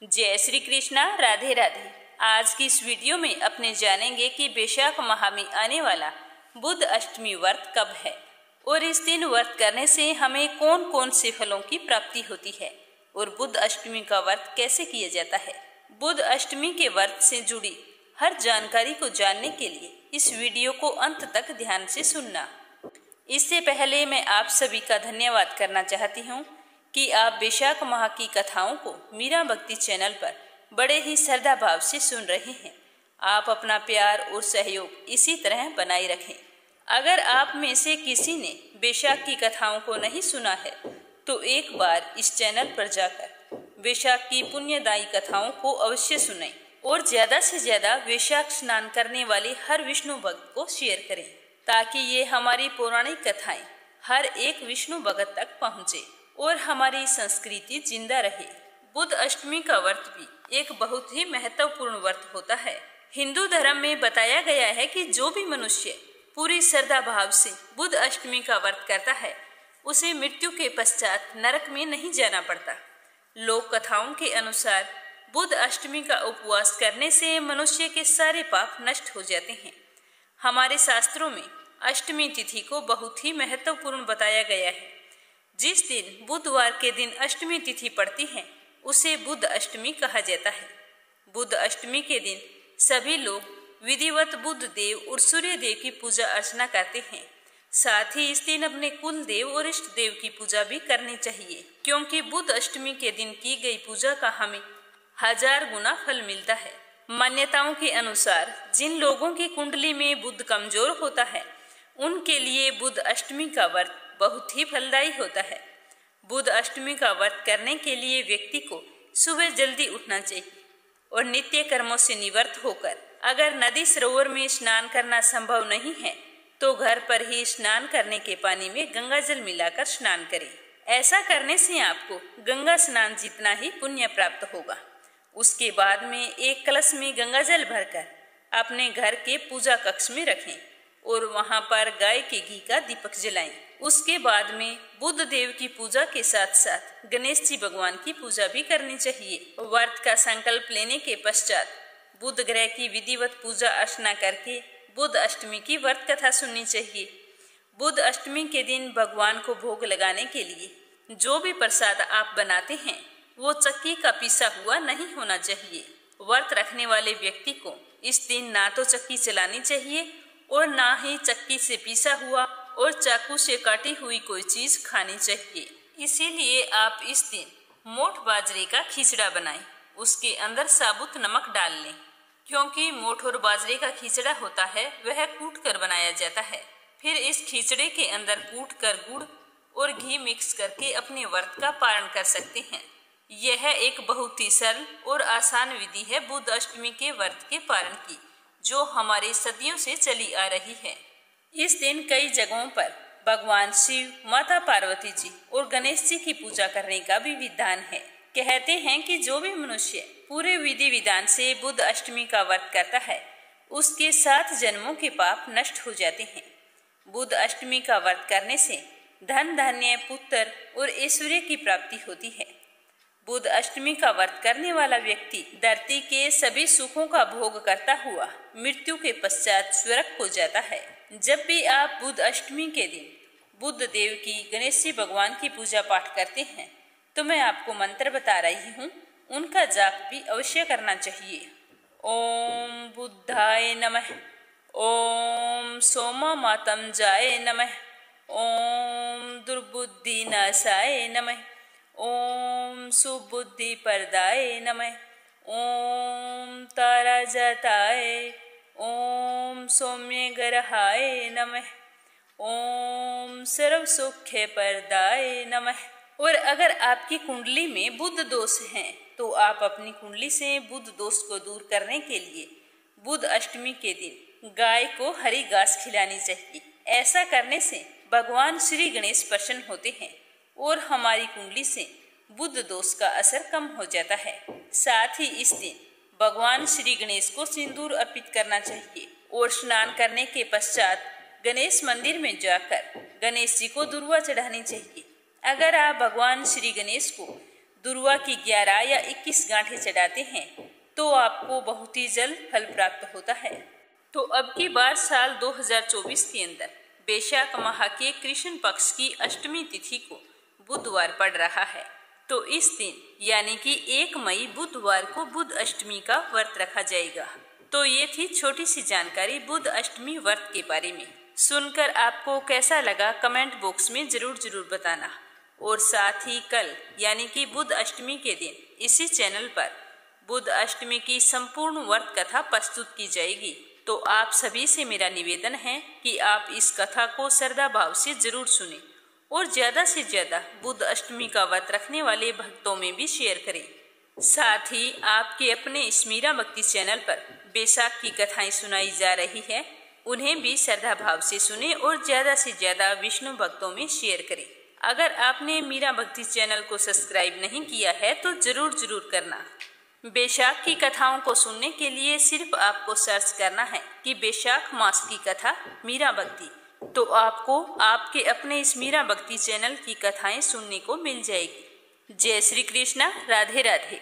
जय श्री कृष्णा, राधे राधे। आज की इस वीडियो में अपने जानेंगे कि वैशाख माह में आने वाला बुध अष्टमी व्रत कब है और इस दिन व्रत करने से हमें कौन कौन से फलों की प्राप्ति होती है और बुध अष्टमी का व्रत कैसे किया जाता है। बुध अष्टमी के व्रत से जुड़ी हर जानकारी को जानने के लिए इस वीडियो को अंत तक ध्यान से सुनना। इससे पहले मैं आप सभी का धन्यवाद करना चाहती हूँ कि आप वैशाख माह की कथाओं को मीरा भक्ति चैनल पर बड़े ही श्रद्धा भाव से सुन रहे हैं। आप अपना प्यार और सहयोग इसी तरह बनाए रखें। अगर आप में से किसी ने वैशाख की कथाओं को नहीं सुना है तो एक बार इस चैनल पर जाकर वैशाख की पुण्यदायी कथाओं को अवश्य सुनें और ज्यादा से ज्यादा वैशाख स्नान करने वाले हर विष्णु भक्त को शेयर करें ताकि ये हमारी पौराणिक कथाएं हर एक विष्णु भक्त तक पहुँचे और हमारी संस्कृति जिंदा रहे। बुध अष्टमी का व्रत भी एक बहुत ही महत्वपूर्ण व्रत होता है। हिंदू धर्म में बताया गया है कि जो भी मनुष्य पूरी श्रद्धा भाव से बुध अष्टमी का व्रत करता है उसे मृत्यु के पश्चात नरक में नहीं जाना पड़ता। लोक कथाओं के अनुसार बुध अष्टमी का उपवास करने से मनुष्य के सारे पाप नष्ट हो जाते हैं। हमारे शास्त्रों में अष्टमी तिथि को बहुत ही महत्वपूर्ण बताया गया है। जिस दिन बुधवार के दिन अष्टमी तिथि पड़ती है उसे बुध अष्टमी कहा जाता है। बुध अष्टमी के दिन सभी लोग विधिवत बुध देव और सूर्य देव की पूजा अर्चना करते हैं। साथ ही इस दिन अपने कुल देव और इष्ट देव की पूजा भी करनी चाहिए, क्योंकि बुध अष्टमी के दिन की गई पूजा का हमें 1000 गुना फल मिलता है। मान्यताओं के अनुसार जिन लोगों की कुंडली में बुध कमजोर होता है उनके लिए बुध अष्टमी का व्रत बहुत ही फलदायी होता है। बुध अष्टमी का व्रत करने के लिए व्यक्ति को सुबह जल्दी उठना चाहिए और नित्य कर्मों से निवृत्त होकर अगर नदी सरोवर में स्नान करना संभव नहीं है तो घर पर ही स्नान करने के पानी में गंगा जल मिलाकर स्नान करें। ऐसा करने से आपको गंगा स्नान जितना ही पुण्य प्राप्त होगा। उसके बाद में एक कलश में गंगा जल भरकर अपने घर के पूजा कक्ष में रखें और वहां पर गाय के घी का दीपक जलाएं। उसके बाद में बुध देव की पूजा के साथ साथ गणेश जी भगवान की पूजा भी करनी चाहिए। व्रत का संकल्प लेने के पश्चात बुध ग्रह की विधिवत पूजा अर्चना करके बुध अष्टमी की व्रत कथा सुननी चाहिए। बुध अष्टमी के दिन भगवान को भोग लगाने के लिए जो भी प्रसाद आप बनाते हैं वो चक्की का पिसा हुआ नहीं होना चाहिए। व्रत रखने वाले व्यक्ति को इस दिन ना तो चक्की चलानी चाहिए और ना ही चक्की से पिसा हुआ और चाकू से काटी हुई कोई चीज खानी चाहिए। इसीलिए आप इस दिन मोठ बाजरे का खिचड़ा बनाएं। उसके अंदर साबुत नमक डाल लें, क्योंकि मोठ और बाजरे का खिचड़ा होता है वह कूट कर बनाया जाता है। फिर इस खिचड़े के अंदर कूट कर गुड़ और घी मिक्स करके अपने व्रत का पारण कर सकते हैं। यह एक बहुत ही सरल और आसान विधि है बुध अष्टमी के व्रत के पारण की, जो हमारे सदियों से चली आ रही है। इस दिन कई जगहों पर भगवान शिव, माता पार्वती जी और गणेश जी की पूजा करने का भी विधान है। कहते हैं कि जो भी मनुष्य पूरे विधि विधान से बुध अष्टमी का व्रत करता है उसके 7 जन्मों के पाप नष्ट हो जाते हैं। बुध अष्टमी का व्रत करने से धन, धान्य, पुत्र और ऐश्वर्य की प्राप्ति होती है। बुध अष्टमी का व्रत करने वाला व्यक्ति धरती के सभी सुखों का भोग करता हुआ मृत्यु के पश्चात स्वर्ग को जाता है। जब भी आप बुध अष्टमी के दिन बुध देव की, गणेश जी भगवान की पूजा पाठ करते हैं तो मैं आपको मंत्र बता रही हूँ, उनका जाप भी अवश्य करना चाहिए। ओम बुद्धाय नमः, ओम सोमा मातम जाय नमः, ओम दुर्बुद्धि नाशाय नमः, ओम सुबुद्धि परदाय नमः, ओम तारा जाताय, ओम सौम्य ग्रहाय नमः, ओम सर्व सौख्य परदाय नमः। और अगर आपकी कुंडली में बुध दोष हैं तो आप अपनी कुंडली से बुध दोष को दूर करने के लिए बुध अष्टमी के दिन गाय को हरी घास खिलानी चाहिए। ऐसा करने से भगवान श्री गणेश प्रसन्न होते हैं और हमारी कुंडली से बुध दोष का असर कम हो जाता है। साथ ही इस दिन भगवान श्री गणेश को सिंदूर अर्पित करना चाहिए और स्नान करने के पश्चात गणेश मंदिर में जाकर गणेश जी को दुर्वा चढ़ानी चाहिए। अगर आप भगवान श्री गणेश को दुर्वा की 11 या 21 गांठें चढ़ाते हैं तो आपको बहुत ही जल्द फल प्राप्त होता है। तो अब की बार साल 2024 के अंदर वैशाख माह के कृष्ण पक्ष की अष्टमी तिथि को बुधवार पड़ रहा है। तो इस दिन यानी कि 1 मई बुधवार को बुध अष्टमी का व्रत रखा जाएगा। तो ये थी छोटी सी जानकारी बुध अष्टमी व्रत के बारे में। सुनकर आपको कैसा लगा कमेंट बॉक्स में जरूर बताना। और साथ ही कल यानी कि बुध अष्टमी के दिन इसी चैनल पर बुध अष्टमी की संपूर्ण व्रत कथा प्रस्तुत की जाएगी। तो आप सभी से मेरा निवेदन है कि आप इस कथा को श्रद्धा भाव से जरूर सुनें और ज्यादा से ज्यादा बुध अष्टमी का व्रत रखने वाले भक्तों में भी शेयर करें। साथ ही आपके अपने इस मीरा भक्ति चैनल पर बैसाख की कथाएं सुनाई जा रही है, उन्हें भी श्रद्धा भाव से सुने और ज्यादा से ज्यादा विष्णु भक्तों में शेयर करें। अगर आपने मीरा भक्ति चैनल को सब्सक्राइब नहीं किया है तो जरूर करना। बैसाख की कथाओं को सुनने के लिए सिर्फ आपको सर्च करना है कि बैसाख मास की कथा मीरा भक्ति, तो आपको आपके अपने इस मीरा भक्ति चैनल की कथाएं सुनने को मिल जाएगी। जय श्री कृष्णा, राधे राधे।